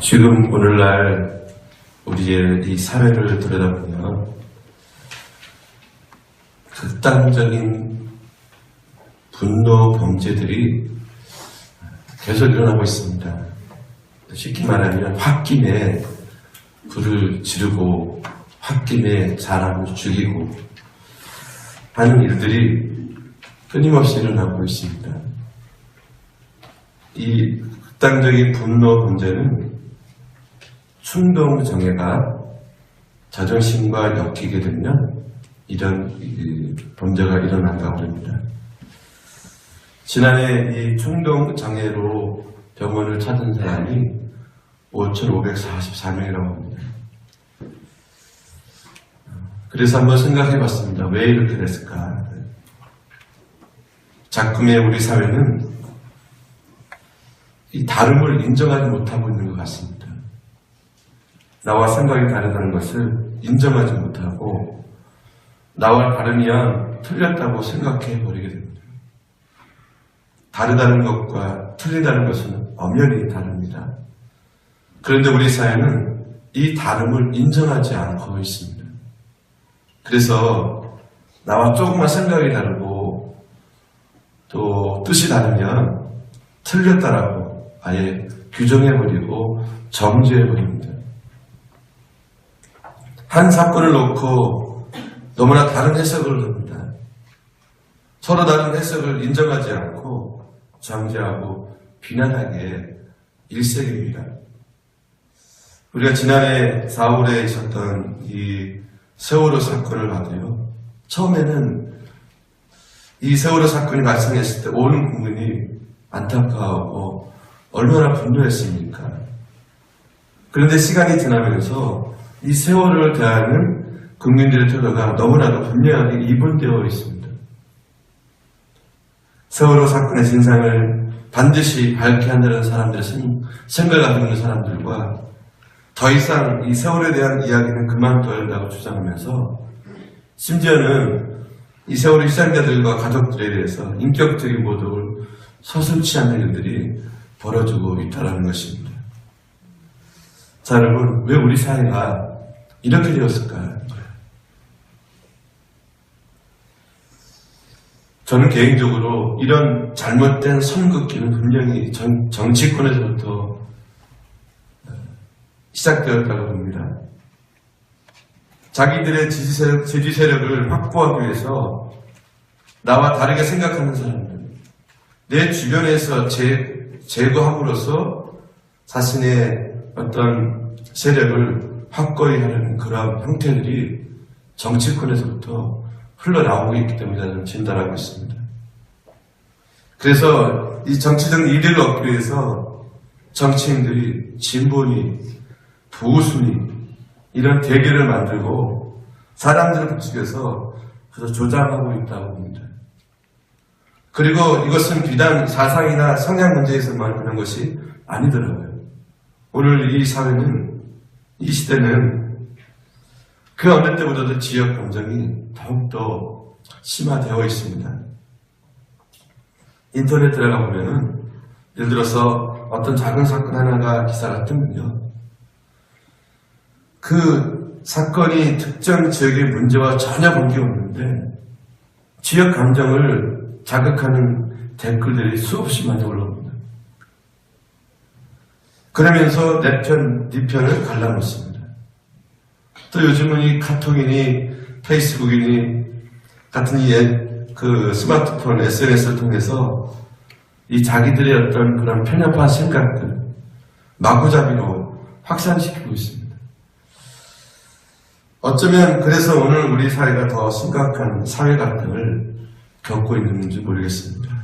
지금 오늘날 우리의 이 사회를 들여다보면 극단적인 분노 범죄들이 계속 일어나고 있습니다. 쉽게 말하면 홧김에 불을 지르고 홧김에 사람을 죽이고 하는 일들이 끊임없이 일어나고 있습니다. 이 극단적인 분노 범죄는 충동 정해가 자존심과 엮이게 되면 이런 범죄가 일어난다고 합니다. 지난해 이 충동 장애로 병원을 찾은 사람이 5,544명이라고 합니다. 그래서 한번 생각해 봤습니다. 왜 이렇게 됐을까? 작금의 우리 사회는 이 다름을 인정하지 못하고 있는 것 같습니다. 나와 생각이 다르다는 것을 인정하지 못하고 나와 다르면 틀렸다고 생각해 버리게 됩니다. 다르다는 것과 틀리다는 것은 엄연히 다릅니다. 그런데 우리 사회는 이 다름을 인정하지 않고 있습니다. 그래서 나와 조금만 생각이 다르고 또 뜻이 다르면 틀렸다라고 아예 규정해버리고 정죄해버립니다. 한 사건을 놓고 너무나 다른 해석을 합니다. 서로 다른 해석을 인정하지 않고 정죄하고 비난하게 일색입니다. 우리가 지난해 4월에 있었던 이 세월호 사건을 봐도요. 처음에는 이 세월호 사건이 발생했을 때 온 국민이 안타까워하고 얼마나 분노했습니까? 그런데 시간이 지나면서 이 세월호를 대하는 국민들의 태도가 너무나도 분명하게 이분되어 있습니다. 세월호 사건의 진상을 반드시 밝혀야 한다는 사람들의 생각을 가지고 있는 사람들과 더 이상 이 세월에 대한 이야기는 그만둬야 한다고 주장하면서 심지어는 이 세월호 희생자들과 가족들에 대해서 인격적인 모독을 서슴지 않는 일들이 벌어지고 있다는 것입니다. 자, 여러분, 왜 우리 사회가 이렇게 되었을까요? 저는 개인적으로 이런 잘못된 선긋기는 분명히 정치권에서부터 시작되었다고 봅니다. 자기들의 지지 세력을 확보하기 위해서 나와 다르게 생각하는 사람들, 내 주변에서 제거함으로써 자신의 어떤 세력을 확고히 하려는 그런 형태들이 정치권에서부터 흘러나오고 있기 때문에 저는 진단하고 있습니다. 그래서 이 정치적 이익을 얻기 위해서 정치인들이 진보니 보수니 이런 대결을 만들고 사람들을 부추겨서 그래서 조장하고 있다고 봅니다. 그리고 이것은 비단 사상이나 성향 문제에서만 그런 것이 아니더라고요. 오늘 이 사회는, 이 시대는 그 어느 때보다도 지역 감정이 더욱더 심화되어 있습니다. 인터넷 들어가 보면은 예를 들어서 어떤 작은 사건 하나가 기사가 뜨면요. 그 사건이 특정 지역의 문제와 전혀 관계없는데 지역 감정을 자극하는 댓글들이 수없이 많이 올라옵니다. 그러면서 네 편을 갈라놓습니다. 또 요즘은 이 카톡이니 페이스북이니 같은 그 스마트폰, SNS를 통해서 이 자기들의 어떤 그런 편협한 생각들 마구잡이로 확산시키고 있습니다. 어쩌면 그래서 오늘 우리 사회가 더 심각한 사회 갈등을 겪고 있는지 모르겠습니다.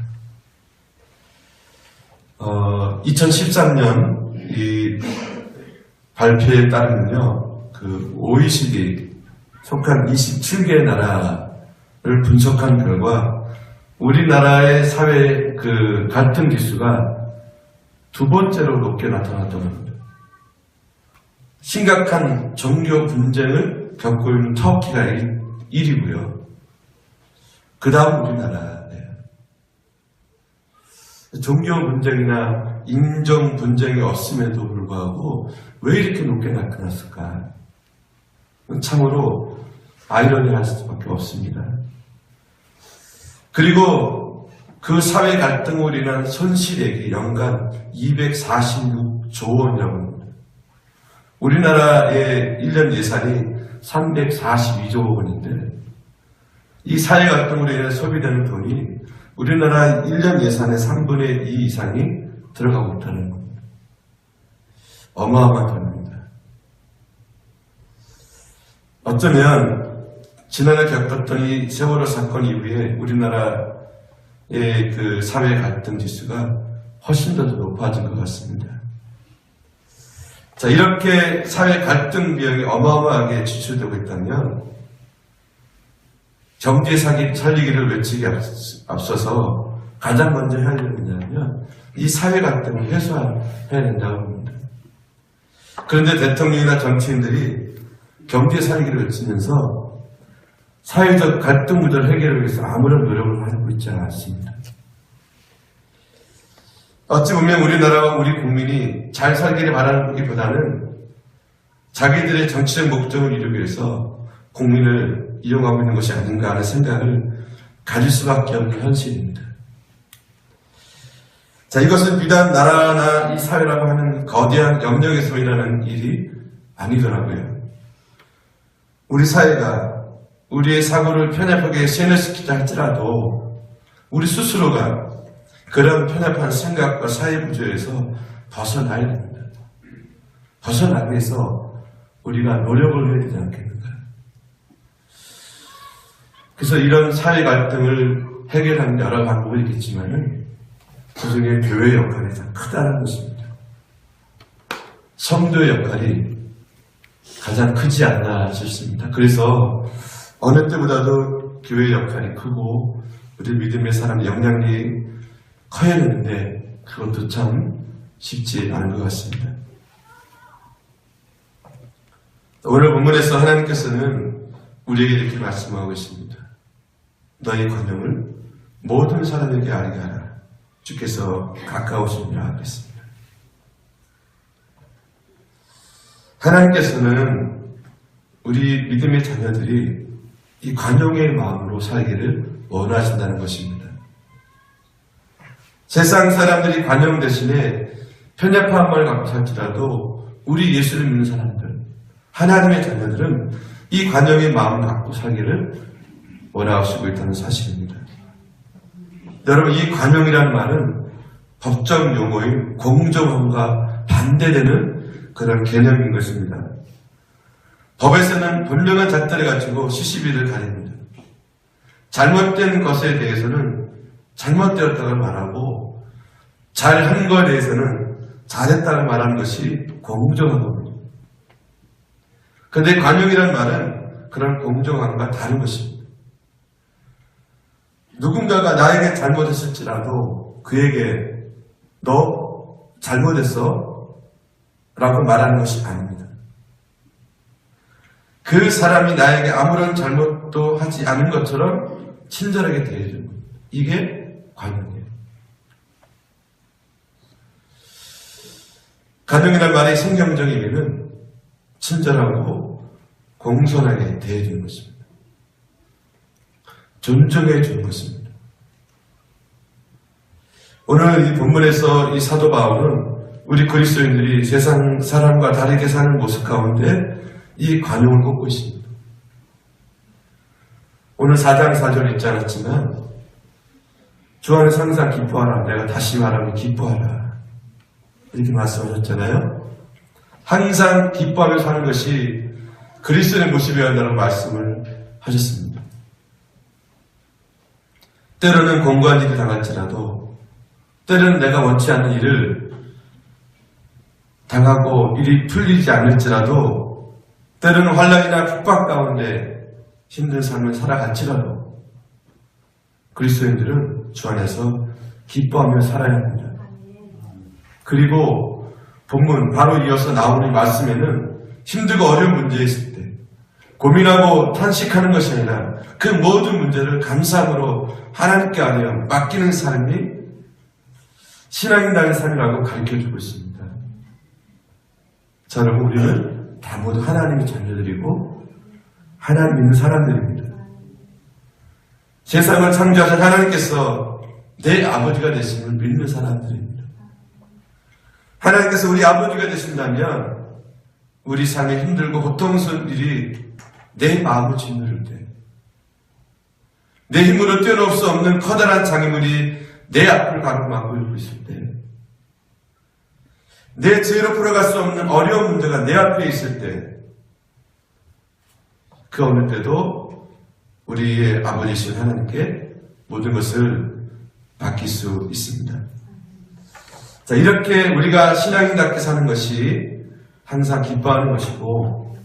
2013년 이 발표에 따르면요, 그 OECD 속한 27개의 나라를 분석한 결과 우리나라의 사회 그 갈등 지수가 두 번째로 높게 나타났다고 합니다. 심각한 종교 분쟁을 겪고 있는 터키가 1위고요. 그 다음 우리나라예요. 종교 분쟁이나 인종 분쟁이 없음에도 불구하고 왜 이렇게 높게 나타났을까? 참으로 아이러니할 수밖에 없습니다. 그리고 그 사회 갈등으로 인한 손실액이 연간 246조 원이라고 합니다. 우리나라의 1년 예산이 342조 원인데 이 사회 갈등으로 인해 소비되는 돈이 우리나라 1년 예산의 3분의 2 이상이 들어가고 있다는 겁니다. 어마어마한 돈입니다. 어쩌면 지난해 겪었던 이 세월호 사건 이후에 우리나라의 그 사회 갈등 지수가 훨씬 더 높아진 것 같습니다. 자, 이렇게 사회 갈등 비용이 어마어마하게 지출되고 있다면 경제 살리기를 외치기 앞서서 가장 먼저 해야 할 일은 뭐냐면 이 사회 갈등을 해소해야 된다고 합니다. 그런데 대통령이나 정치인들이 경제 살리기를 외치면서 사회적 갈등 문제를 해결하기 위해서 아무런 노력을 하고 있지 않습니다. 어찌 보면 우리나라와 우리 국민이 잘 살기를 바라기보다는 자기들의 정치적 목적을 이루기 위해서 국민을 이용하고 있는 것이 아닌가 하는 생각을 가질 수밖에 없는 현실입니다. 자, 이것은 비단 나라나 이 사회라고 하는 거대한 영역에서 일어나는 일이 아니더라고요. 우리 사회가 우리의 사고를 편협하게 세뇌시키자 할지라도 우리 스스로가 그런 편협한 생각과 사회 구조에서 벗어나야 됩니다. 벗어나기 위해서 우리가 노력을 해야 되지 않겠는가. 그래서 이런 사회 갈등을 해결하는 여러 방법이 있겠지만은 그중에 교회의 역할이 가장 크다는 것입니다. 성도의 역할이 가장 크지 않나 싶습니다. 그래서 어느 때보다도 교회의 역할이 크고 우리 믿음의 사람의 영향력이 커야 되는데 그것도 참 쉽지 않은 것 같습니다. 오늘 본문에서 하나님께서는 우리에게 이렇게 말씀하고 있습니다. 너희 관용을 모든 사람에게 알게 하라. 주께서 가까우시니라 그랬습니다. 하나님께서는 우리 믿음의 자녀들이 이 관용의 마음으로 살기를 원하신다는 것입니다. 세상 사람들이 관용 대신에 편협한 마음을 갖고 살지라도 우리 예수를 믿는 사람들, 하나님의 자녀들은 이 관용의 마음을 갖고 살기를 원하시고 있다는 사실입니다. 여러분, 이 관용이라는 말은 법적 용어인 공정함과 반대되는 그런 개념인 것입니다. 법에서는 분명한 잣대를 가지고 시시비를 가립니다. 잘못된 것에 대해서는 잘못되었다고 말하고 잘한 것에 대해서는 잘했다고 말하는 것이 공정한 겁니다. 그런데 관용이라는 말은 그런 공정함과 다른 것입니다. 누군가가 나에게 잘못했을지라도 그에게 너 잘못했어 라고 말하는 것이 아닙니다. 그 사람이 나에게 아무런 잘못도 하지 않은 것처럼 친절하게 대해주는 겁니다. 이게 관용이에요. 관용이라는 말의 성경적 의미는 친절하고 공손하게 대해주는 것입니다. 존중해 주는 것입니다. 오늘 이 본문에서 이 사도 바울은 우리 그리스도인들이 세상 사람과 다르게 사는 모습 가운데 이 관용을 꼽고 있습니다. 오늘 4장 4절 읽지 않았지만 주 안에서 항상 기뻐하라. 내가 다시 말하면 기뻐하라. 이렇게 말씀하셨잖아요. 항상 기뻐하며 사는 것이 그리스도의 모습이어야 한다는 말씀을 하셨습니다. 때로는 공고한 일이 당할지라도 때로는 내가 원치 않는 일을 당하고 일이 풀리지 않을지라도 때로는 환난이나 핍박 가운데 힘든 삶을 살아갈지라도 그리스도인들은 주 안에서 기뻐하며 살아야 합니다. 그리고 본문 바로 이어서 나오는 말씀에는 힘들고 어려운 문제에 있을 때 고민하고 탄식하는 것이 아니라 그 모든 문제를 감사함으로 하나님께 아뢰어 맡기는 삶이 신앙인다는 삶이라고 가르쳐주고 있습니다. 자, 여러분, 우리는 다 모두 하나님의 자녀들이고 하나님 믿는 사람들입니다. 세상을 창조하신 하나님께서 내 아버지가 되심을 믿는 사람들입니다. 하나님께서 우리 아버지가 되신다면 우리 삶에 힘들고 고통스러운 일이 내 마음을 짓누를 때, 내 힘으로 뛰어넘을 수 없는 커다란 장애물이 내 앞을 가로막고 있고 있을 때, 내 죄로 풀어갈 수 없는 어려운 문제가 내 앞에 있을 때, 그 어느 때도 우리의 아버지이신 하나님께 모든 것을 맡길 수 있습니다. 자, 이렇게 우리가 신앙인답게 사는 것이 항상 기뻐하는 것이고,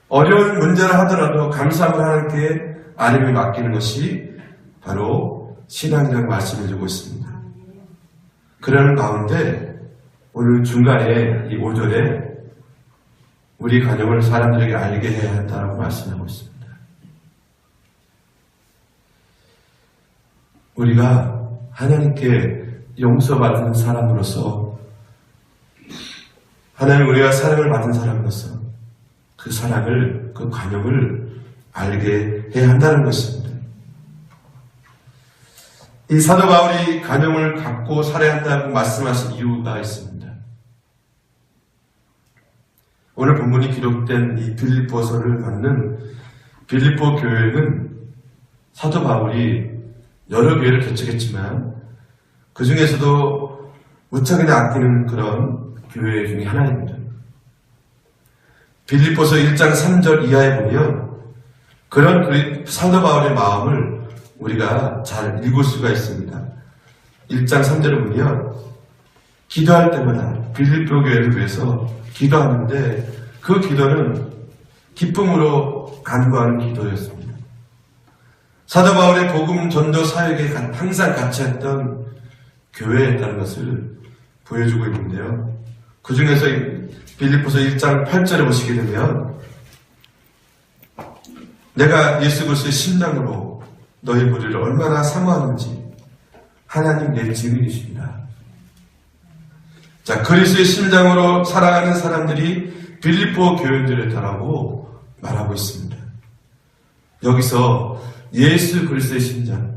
어려운 문제를 하더라도 감사함을 하나님께 아뢰며 맡기는 것이 바로 신앙이라고 말씀해주고 있습니다. 그러는 가운데 오늘 중간에 이 5절에 우리 가정을 사람들에게 알게 해야 한다고 말씀하고 있습니다. 우리가 하나님께 용서받은 사람으로서, 하나님 우리가 사랑을 받은 사람으로서 그 사랑을, 그 관용을 알게 해야 한다는 것입니다. 이 사도 바울이 관용을 갖고 살아야 한다고 말씀하신 이유가 있습니다. 오늘 본문이 기록된 이 빌립보서를 받는 빌립보 교회는 사도 바울이 여러 교회를 개척했지만 그 중에서도 무척이나 아끼는 그런 교회 중에 하나입니다. 빌립보서 1장 3절 이하에 보면 그런 사도 바울의 마음을 우리가 잘 읽을 수가 있습니다. 1장 3절을 보면 기도할 때마다 빌립보 교회를 위해서 기도하는데 그 기도는 기쁨으로 간구하는 기도였습니다. 사도 바울의 복음 전도 사역에 항상 같이 했던 교회였다는 것을 보여주고 있는데요. 그 중에서 빌립보서 1장 8절에 보시게 되면 내가 예수 그리스도의 심장으로 너희 무리를 얼마나 사모하는지 하나님 내 증인이십니다. 자, 그리스도의 심장으로 살아가는 사람들이 빌립보 교인들이라고 말하고 있습니다. 여기서 예수 그리스도의 심장,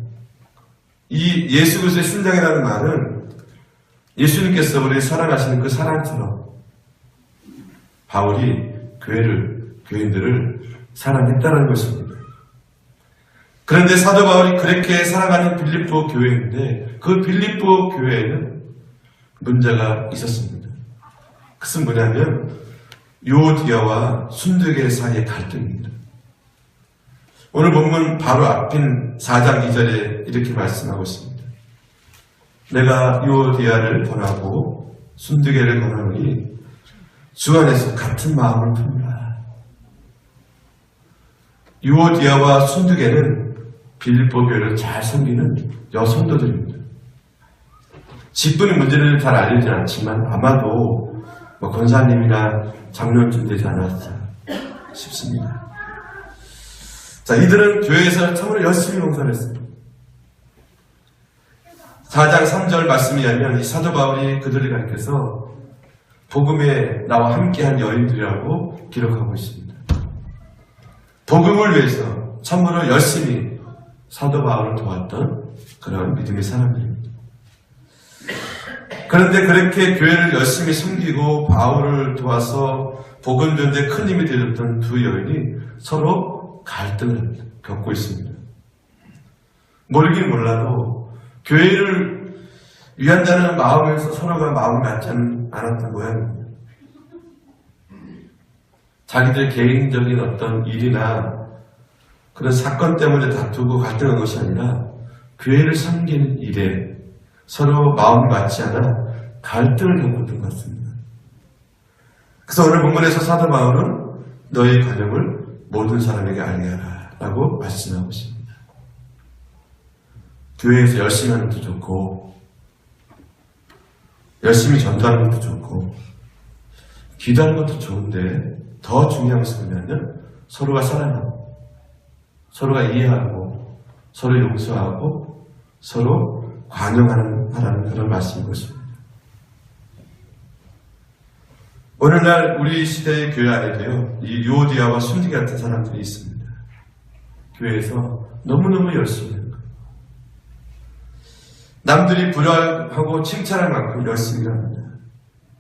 이 예수 그리스도의 심장이라는 말은 예수님께서 우리를 사랑하시는 그 사랑처럼 바울이 교인들을 사랑했다는 것입니다. 그런데 사도 바울이 그렇게 사랑하는 빌립보 교회인데 그 빌립보 교회에는 문제가 있었습니다. 그것은 뭐냐면 유오디아와 순두계 사이의 갈등입니다. 오늘 본문 바로 앞인 4장 2절에 이렇게 말씀하고 있습니다. 내가 유오디아를 권하고 순두계를 권하노니 주 안에서 같은 마음을 품으라. 유오디아와 순두계는 빌립보 교회를 잘 섬기는 여성도들입니다. 직분의 문제를 잘 알리지 않지만 아마도 권사님이나 장로쯤 되지 않았을까 싶습니다. 자, 이들은 교회에서 참으로 열심히 봉사를 했습니다. 4장 3절 말씀에 하면 이 사도 바울이 그들을 가리켜서 복음에 나와 함께한 여인들이라고 기록하고 있습니다. 복음을 위해서 참으로 열심히 사도 바울을 도왔던 그런 믿음의 사람들입니다. 그런데 그렇게 교회를 열심히 섬기고 바울을 도와서 복음 전도에 큰 힘이 되었던 두 여인이 서로 갈등을 겪고 있습니다. 모르긴 몰라도 교회를 위한다는 마음에서 서로가 마음이 맞지 않았던 모양입니다. 자기들 개인적인 어떤 일이나 그런 사건 때문에 다투고 갈등한 것이 아니라 교회를 섬기는 일에 서로 마음이 맞지 않아 갈등을 겪었던 것 같습니다. 그래서 오늘 본문에서 사도 바울은 너의 관용을 모든 사람에게 알게 하라 라고 말씀하고 있습니다. 교회에서 열심히 하는 것도 좋고 열심히 전도하는 것도 좋고 기도하는 것도 좋은데 더 중요한 것은 뭐냐면 서로가 사랑하고 서로가 이해하고 서로 용서하고 서로 관용하라는 그런 말씀인 것입니다. 오늘날 우리 시대의 교회 안에도요, 이 유오디아와 순디 같은 사람들이 있습니다. 교회에서 너무너무 열심히 하는 거예요. 남들이 부러워하고 칭찬할 만큼 열심히 합니다.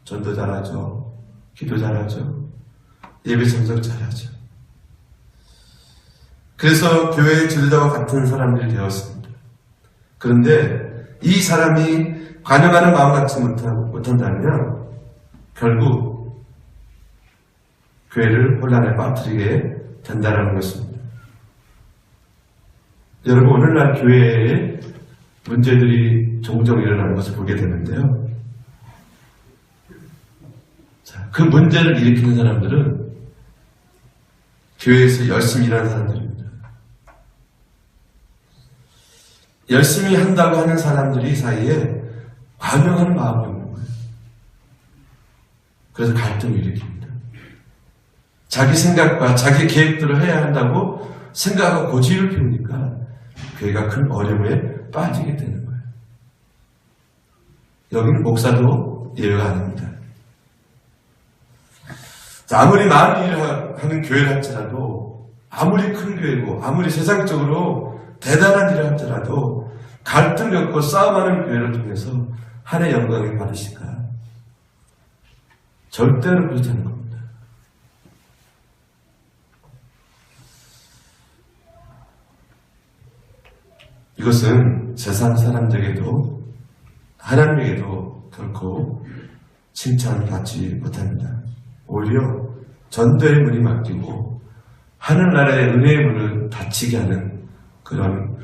전도 잘하죠. 기도 잘하죠. 예배 참석 잘하죠. 그래서 교회의 지도자와 같은 사람들이 되었습니다. 그런데 이 사람이 관용하는 마음 갖지 못한다면 결국 교회를 혼란에 빠뜨리게 된다는 것입니다. 여러분, 오늘날 교회에 문제들이 종종 일어나는 것을 보게 되는데요. 자, 그 문제를 일으키는 사람들은 교회에서 열심히 일하는 사람들입니다. 열심히 한다고 하는 사람들이 사이에 관용하는 마음이 없는 거예요. 그래서 갈등을 일으킵니다. 자기 생각과 자기 계획대로 해야 한다고 생각하고 고집을 피우니까 교회가 큰 어려움에 빠지게 되는 거예요. 여기는 목사도 예외가 아닙니다. 아무리 많은 일을 하는 교회를 할지라도, 아무리 큰 교회고 아무리 세상적으로 대단한 일을 할지라도 갈등 겪고 싸움하는 교회를 통해서 하나의 영광을 받으실까? 절대로 그렇지 않은 겁니다. 이것은 세상 사람들에게도 하나님에게도 결코 칭찬을 받지 못합니다. 오히려 전도의 문이 막히고 하늘나라의 은혜의 문을 닫히게 하는 그런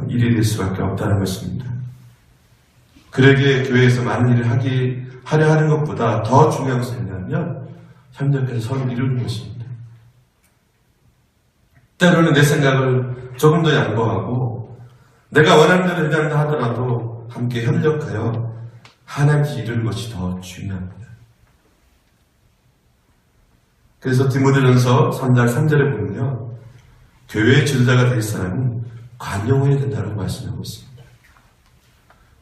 일이 될 수밖에 없다는 것입니다. 그에게 교회에서 많은 일을 하려 하는 것보다 더 중요한 것은 뭐냐면 협력해서 서로 이루는 것입니다. 때로는 내 생각을 조금 더 양보하고 내가 원하는 대로 해야 하더라도 함께 협력하여 하나님께 이루는 것이 더 중요합니다. 그래서 디모데전서 3장 3절에 보면요, 교회의 지도자가 될 사람은 관용해야 된다고 말씀하고 있습니다.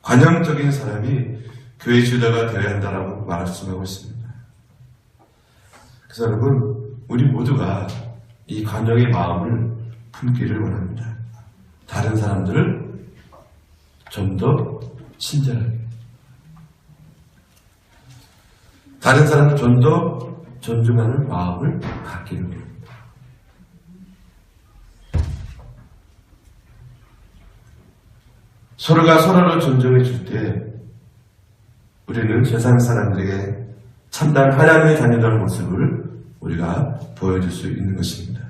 관용적인 사람이 교회의 지도자가 되어야 한다고 말씀하고 있습니다. 그래서 여러분, 우리 모두가 이 관용의 마음을 품기를 원합니다. 다른 사람들을 좀 더 친절하게, 다른 사람을 좀 더 존중하는 마음을 갖기를 원합니다. 서로가 서로를 존중해 줄 때 우리는 세상 사람들에게 참다운 하나님의 자녀라는 모습을 우리가 보여줄 수 있는 것입니다.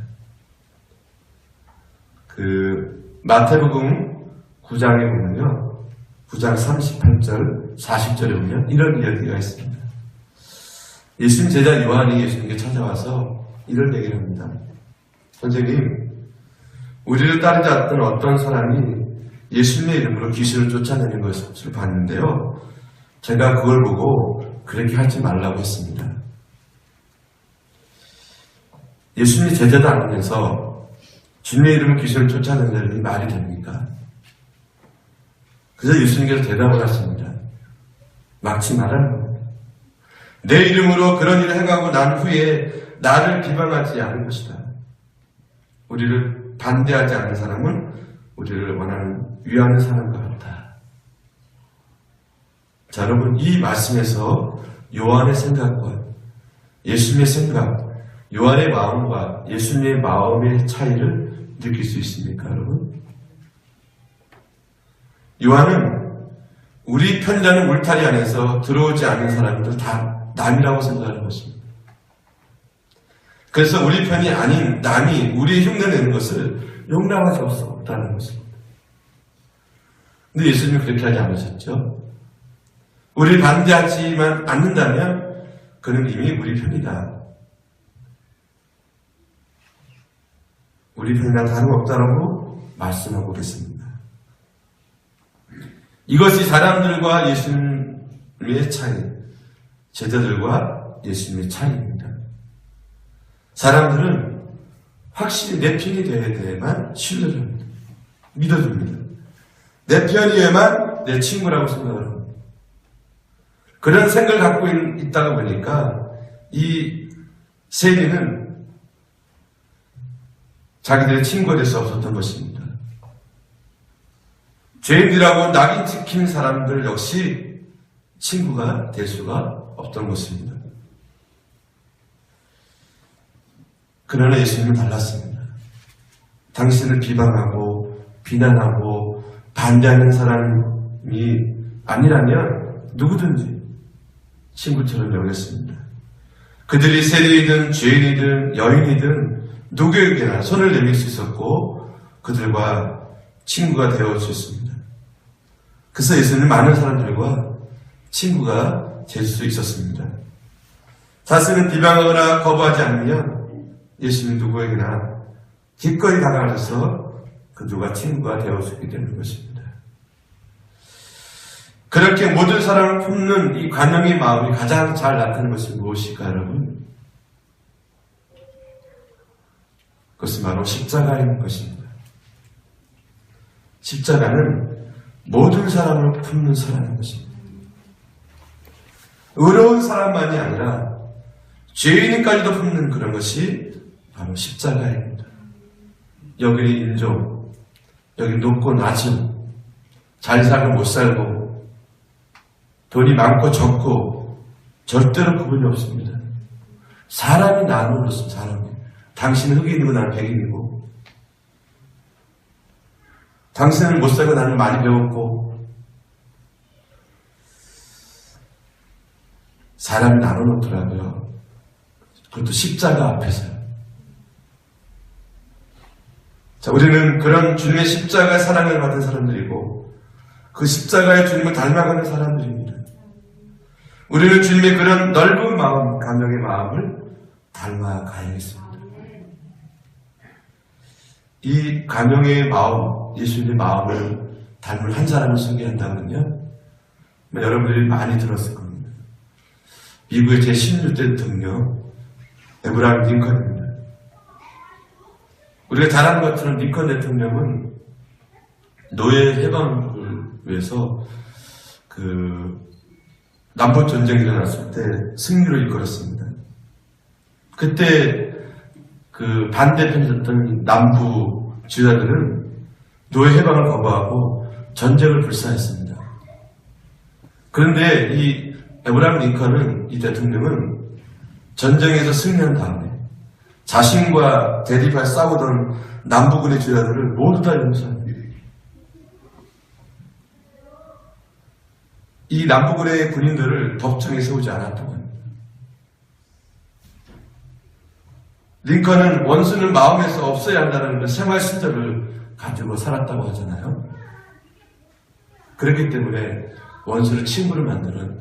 마태복음 9장에 보면요, 9장 38절, 40절에 보면 이런 이야기가 있습니다. 예수님 제자 요한이 예수님께 찾아와서 이런 얘기를 합니다. 선생님, 우리를 따르지 않던 어떤 사람이 예수님의 이름으로 귀신을 쫓아내는 것을 봤는데요, 제가 그걸 보고 그렇게 하지 말라고 했습니다. 예수님이 제자도 아니면서 주님의 이름으로 귀신을 쫓아내는 일이 말이 됩니까? 그래서 예수님께서 대답을 하십니다. 막지 말라는 겁니다. 내 이름으로 그런 일을 행하고 난 후에 나를 비방하지 않을 것이다. 우리를 반대하지 않는 사람은 우리를 위하는 사람과 같다. 자, 여러분, 이 말씀에서 요한의 생각과 예수님의 생각, 요한의 마음과 예수님의 마음의 차이를 느낄 수 있습니까, 여러분? 요한은 우리 편이라는 울타리 안에서 들어오지 않는 사람들 다 남이라고 생각하는 것입니다. 그래서 우리 편이 아닌 남이 우리의 흉내내는 것을 용납할 수 없다는 것입니다. 근데 예수님은 그렇게 하지 않으셨죠? 우리를 반대하지만 않는다면 그는 이미 우리 편이다. 우리 편이랑 다름없다라고 말씀하고 계십니다. 이것이 사람들과 예수님의 차이, 제자들과 예수님의 차이입니다. 사람들은 확실히 내 편이 되어야 돼야만 신뢰를 합니다. 믿어줍니다. 내 편이어야만 내 친구라고 생각을 합니다. 그런 생각을 갖고 있다가 보니까 이 세리는 자기들의 친구가 될 수 없었던 것입니다. 죄인들하고 낙인 찍힌 사람들 역시 친구가 될 수가 없던 것입니다. 그러나 예수님은 달랐습니다. 당신을 비방하고 비난하고 반대하는 사람이 아니라면 누구든지 친구처럼 여겼습니다. 그들이 세리이든 죄인이든 여인이든 누구에게나 손을 내밀 수 있었고 그들과 친구가 되어줄 수 있습니다. 그래서 예수님은 많은 사람들과 친구가 될 수 있었습니다. 자신은 비방하거나 거부하지 않으면 예수님 누구에게나 기꺼이 다가가셔서 그들과 친구가 되어주게 되는 것입니다. 그렇게 모든 사람을 품는 이 관용의 마음이 가장 잘 나타나는 것이 무엇일까, 여러분? 그것은 바로 십자가인 것입니다. 십자가는 모든 사람을 품는 사람인 것입니다. 의로운 사람만이 아니라 죄인까지도 품는 그런 것이 바로 십자가입니다. 여기는 인종, 여기 높고 낮은, 잘 살고 못 살고, 돈이 많고 적고 절대로 구분이 없습니다. 사람이 나누는 것은 사람이. 당신은 흑인이고 나는 백인이고, 당신은 못 살고 나는 많이 배웠고, 사람이 나눠놓더라고요. 그것도 십자가 앞에서요. 자, 우리는 그런 주님의 십자가의 사랑을 받은 사람들이고 그 십자가의 주님을 닮아가는 사람들입니다. 우리는 주님의 그런 넓은 마음, 감정의 마음을 닮아가야겠습니다. 이 감정의 마음, 예수님의 마음을 닮은 한 사람을 소개한다면요, 여러분들이 많이 들었을 겁니다. 미국의 제16대 대통령 에브라임 링컨입니다. 우리가 잘 아는 것처럼 링컨 대통령은 노예 해방을 위해서 남북 전쟁이 일어났을 때 승리를 이끌었습니다. 그때 반대편에 섰던 남부 지도자들은 노예 해방을 거부하고 전쟁을 불사했습니다. 그런데 이 에브라임 링컨은, 이 대통령은 전쟁에서 승리한 다음에 자신과 대립할 싸우던 남부군의 지도자들을 모두 다 용서합니다. 이 남부군의 군인들을 법정에 세우지 않았다고 합니다. 링컨은 원수는 마음에서 없어야 한다는 생활 신조를 가지고 살았다고 하잖아요. 그렇기 때문에 원수를 친구로 만드는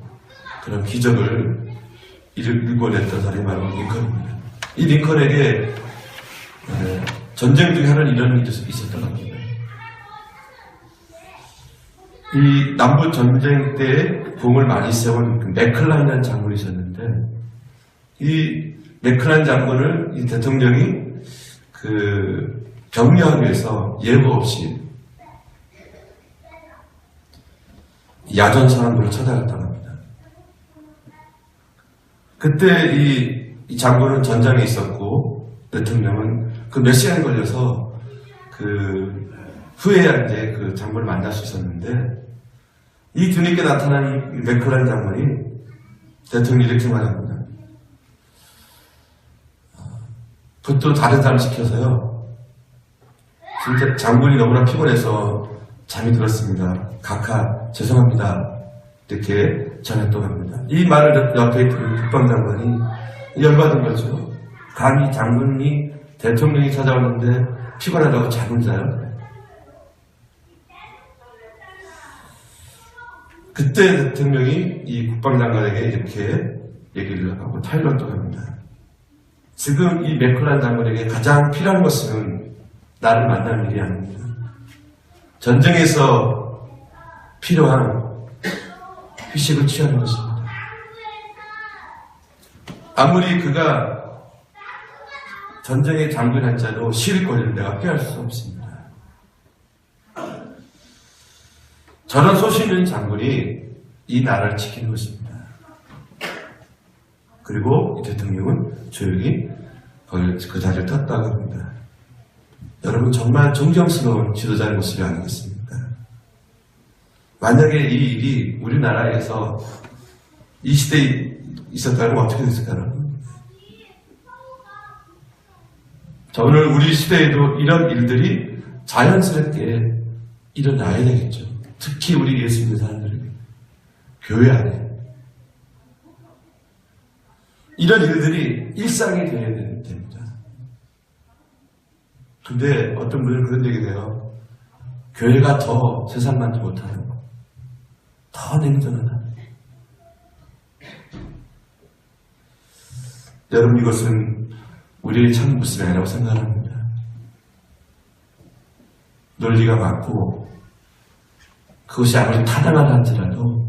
그런 기적을 일궈냈던 사람이 바로 링컨입니다. 이 링컨에게 전쟁 중에 하나는 이런 일이 있었던 겁니다. 이 남부 전쟁 때 공을 많이 세운 맥클란이라는 장군이 있었는데, 이 맥클란 장군을 이 대통령이 격려하기 위해서 예고 없이 야전 사람들을 찾아갔다고 합니다. 그때 이 장군은 전장에 있었고 대통령은 몇 시간이 걸려서 후에야 이제 그 장군을 만날 수 있었는데, 이 뒤늦게 나타난 맥클란 장군이 대통령이 이렇게 말합니다. 그것도 다른 사람 시켜서요, 진짜 장군이 너무나 피곤해서 잠이 들었습니다. 각하 죄송합니다. 이렇게 전했다고 합니다. 이 말을 옆에 있는 국방장관이 열받은 거죠. 감히 장군이 대통령이 찾아오는데 피곤하다고 잠을 자요. 그때 대통령이 이 국방장관에게 이렇게 얘기를 하고 타일렀다고 합니다. 지금 이 맥클란 장군에게 가장 필요한 것은 나를 만나는 일이 아닙니다. 전쟁에서 필요한 휴식을 취하는 것입니다. 아무리 그가 전쟁의 장군 한자도 시일거리를 내가 피할 수 없습니다. 저런 소신 있는 장군이 이 나라를 지키는 것입니다. 그리고 이 대통령은 조용히 그 자리를 떴다고 합니다. 여러분 정말 존경스러운 지도자의 모습이 아니겠습니까? 만약에 이 일이 우리나라에서 이 시대에 있었다면 어떻게 됐을까요? 오늘 우리 시대에도 이런 일들이 자연스럽게 일어나야 되겠죠. 특히 우리 예수 믿는 사람들에게, 교회 안에 이런 일들이 일상이 되어야 됩니다. 근데 어떤 분은 그런 얘기를 해요. 교회가 더 세상 만지 못하는 거, 더 냉정하다. 여러분, 이것은 우리의 참 모습이 아니라고 생각합니다. 논리가 맞고 그것이 아무리 타당하다 할지라도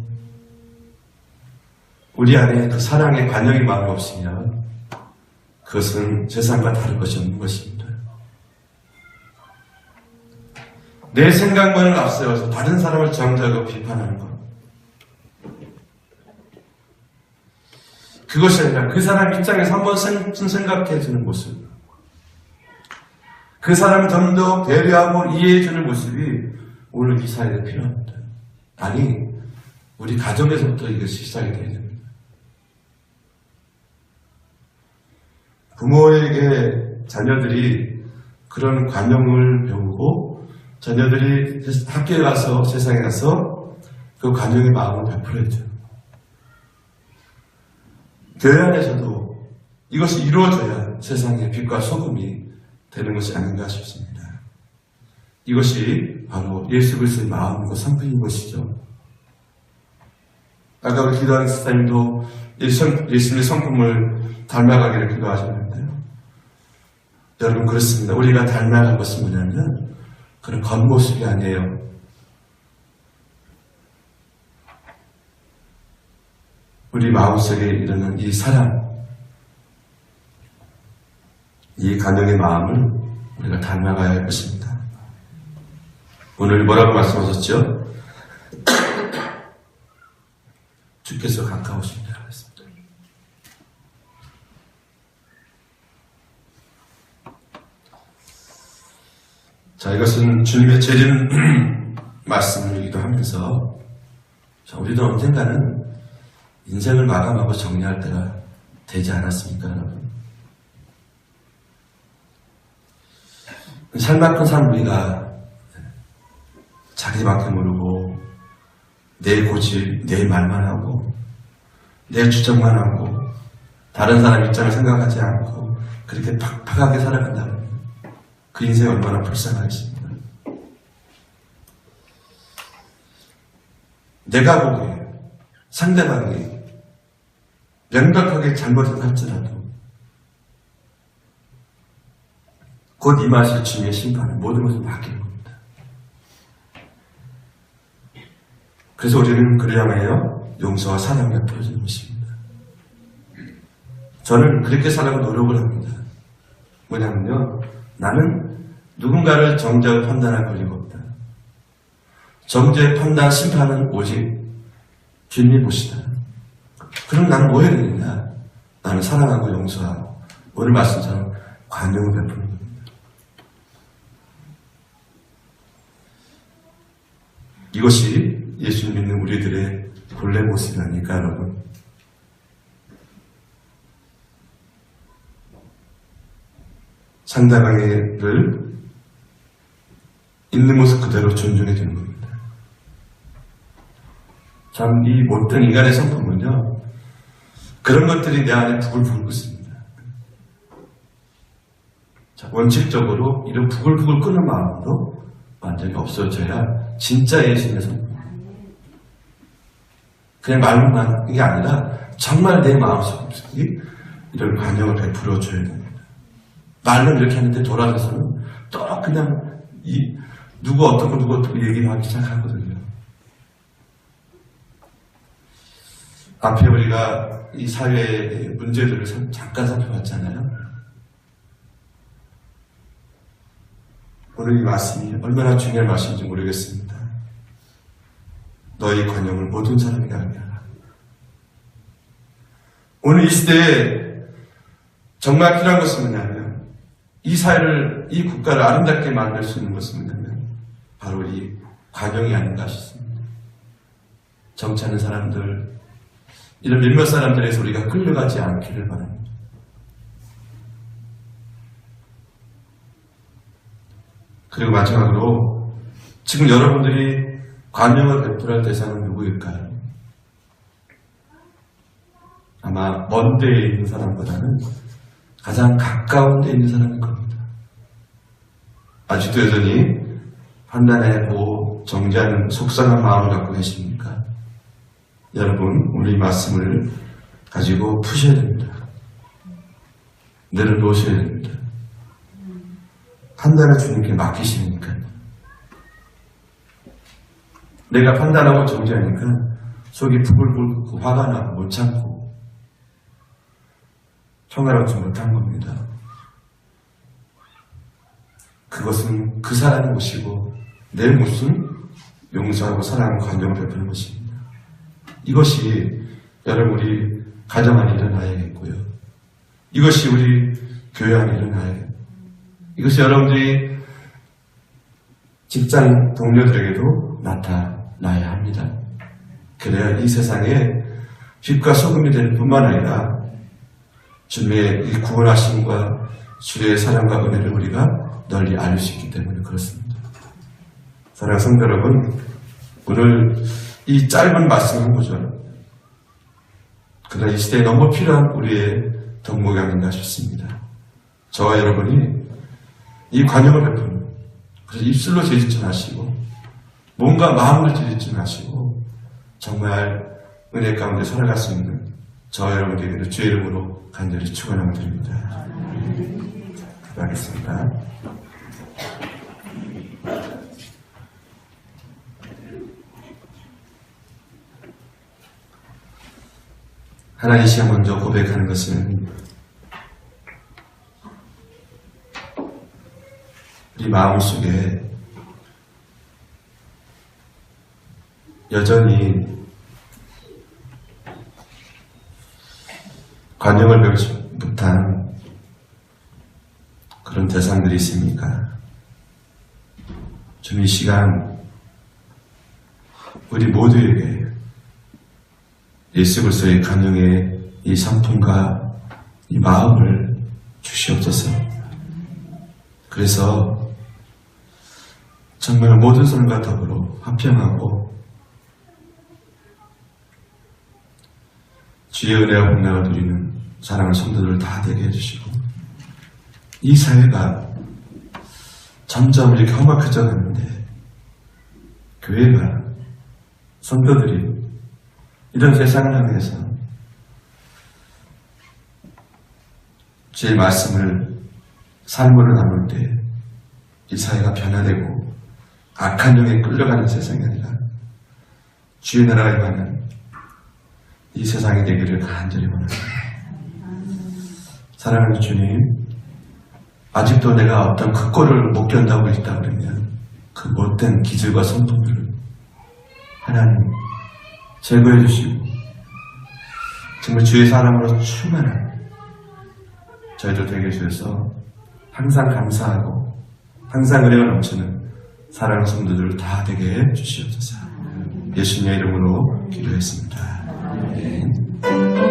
우리 안에 그 사랑의 관용의 마음이 없으면 그것은 세상과 다른 것이 없는 것입니다. 내 생각만을 앞세워서 다른 사람을 정죄하고 비판하는 것, 그것이 아니라 그 사람 입장에서 한번 생각해주는 모습, 그 사람을 좀 더 배려하고 이해해주는 모습이 오늘 이 사회에 필요합니다. 아니, 우리 가정에서부터 이것이 시작이 되어야 됩니다. 부모에게 자녀들이 그런 관용을 배우고 자녀들이 학교에 가서 세상에 가서 그 관용의 마음을 베풀어야죠. 교회 안에서도 이것이 이루어져야 세상의 빛과 소금이 되는 것이 아닌가 싶습니다. 이것이 바로 예수 그리스도의 마음이고 성품인 것이죠. 아까 우리 기도하는 스타님도 예수님의 성품을 닮아가기를 기도하셨는데요. 여러분, 그렇습니다. 우리가 닮아간 것은 뭐냐면 그런 겉모습이 아니에요. 우리 마음속에 일어난 이 사랑, 이 간영의 마음을 우리가 닮아가야 할 것입니다. 오늘 뭐라고 말씀하셨죠? 주께서 가까우십니다. 했습니다. 자, 이것은 주님의 재림 말씀이기도 하면서 우리도 언젠가는 인생을 마감하고 정리할 때가 되지 않았습니까, 여러분? 살만큼 산 우리가 자기밖에 모르고 내 고집, 내 말만 하고 내 주장만 하고 다른 사람 입장을 생각하지 않고 그렇게 팍팍하게 살아간다면 그 인생이 얼마나 불쌍하겠습니까? 내가 보기에 상대방이 명백하게 잘못을 할지라도 곧 임하실 주님의 심판은 모든 것을 맡기는 겁니다. 그래서 우리는 그래야만요 용서와 사랑이 베풀어지는 것입니다. 저는 그렇게 살아가고 노력을 합니다. 뭐냐면요, 나는 누군가를 정죄하고 판단할 권리가 없다. 정죄, 판단, 심판은 오직 주님이 보시다. 그럼 나는 뭐 해야 되느냐? 나는 사랑하고 용서하고 오늘 말씀처럼 관용을 베푸는 겁니다. 이것이 예수를 믿는 우리들의 본래 모습이 아닐까, 여러분? 상대방을 있는 모습 그대로 존중해 주는 겁니다. 참, 이 못된 인간의 성품은요, 그런 것들이 내 안에 부글부글 끓습니다. 자, 원칙적으로 이런 부글부글 끓는 마음도 완전히 없어져야 진짜 예수님의 성품. 그냥 말로만 이게 아니라 정말 내 마음속에 이런 관용을 베풀어 줘야 됩니다. 말로 이렇게 하는데 돌아가서는 또 그냥 누구 어떻고 얘기를 하기 시작하거든요. 앞에 우리가 이 사회의 문제들을 잠깐 살펴봤잖아요. 오늘 이 말씀이 얼마나 중요한 말씀인지 모르겠습니다. 너희 관용을 모든 사람에게 알게 하라. 오늘 이 시대에 정말 필요한 것은 뭐냐면 이 사회를, 이 국가를 아름답게 만들 수 있는 것은 뭐냐면 바로 이 관용이 아닌가 싶습니다. 정치하는 사람들, 이런 몇몇 사람들의 소리가 끌려가지 않기를 바랍니다. 그리고 마지막으로 지금 여러분들이 관용을 베풀할 대상은 누구일까요? 아마 먼 데에 있는 사람보다는 가장 가까운 데에 있는 사람일 겁니다. 아직도 여전히 판단해보고 정죄하는 속상한 마음을 갖고 계십니까? 여러분, 우리 말씀을 가지고 푸셔야 됩니다. 내려놓으셔야 됩니다. 판단을 주님께 맡기시니까요. 내가 판단하고 정죄하니까 속이 부글부글 끓고 화가 나고 못 참고 평화롭지 못한 겁니다. 그것은 그 사람의 몫이고 내 몫은 용서하고 사랑하고 관용을 베푸는 것입니다. 이것이 여러분 우리 가정 안에 일어나야겠고요. 이것이 우리 교회 안에 일어나야겠고, 이것이 여러분들이 직장 동료들에게도 나타나야 합니다. 그래야 이 세상에 빛과 소금이 될 뿐만 아니라 주님의 이 구원하심과 주의 사랑과 은혜를 우리가 널리 알릴 수 있기 때문에 그렇습니다. 사랑하는 성도 여러분, 오늘 이 짧은 말씀 한 구절, 그러나 이 시대에 너무 필요한 우리의 덕목이 아닌가 싶습니다. 저와 여러분이 이 관용을 베푸는, 그래서 입술로 제짓지 마시고 뭔가 마음으로 제짓지 마시고 정말 은혜 가운데 살아갈 수 있는 저와 여러분에게도 주의 이름으로 간절히 축원을 드립니다. 기도하겠습니다. 하나님, 시간 먼저 고백하는 것은 우리 마음속에 여전히 관용을 배우지 못한 그런 대상들이 있습니까? 좀 이 시간 우리 모두에게 예수 그리스도의 관용의 이 상품과 이 마음을 주시옵소서. 그래서 정말 모든 사람과 더불어 화평하고 주의 은혜와 복락을 누리는 사랑하는 성도들을 다 되게 해주시고, 이 사회가 점점 이렇게 험악해져 가는데 교회가, 성도들이 이런 세상을 향해서 주의 말씀을 삶으로 나눌 때 이 사회가 변화되고 악한 영에 끌려가는 세상이 아니라 주의 나라가 임하는 이 세상이 되기를 간절히 원합니다. 사랑하는 주님, 아직도 내가 어떤 그 꼴을 못 견다고 있다 그러면 그 못된 기질과 성품들을 하나님 제거해 주시고 정말 주의 사랑으로 충만한 저희들 되게 해주셔서 항상 감사하고 항상 은혜가 넘치는 사랑하는 성도들 다 되게 해 주시옵소서. 예수님의 이름으로 기도했습니다. 아멘.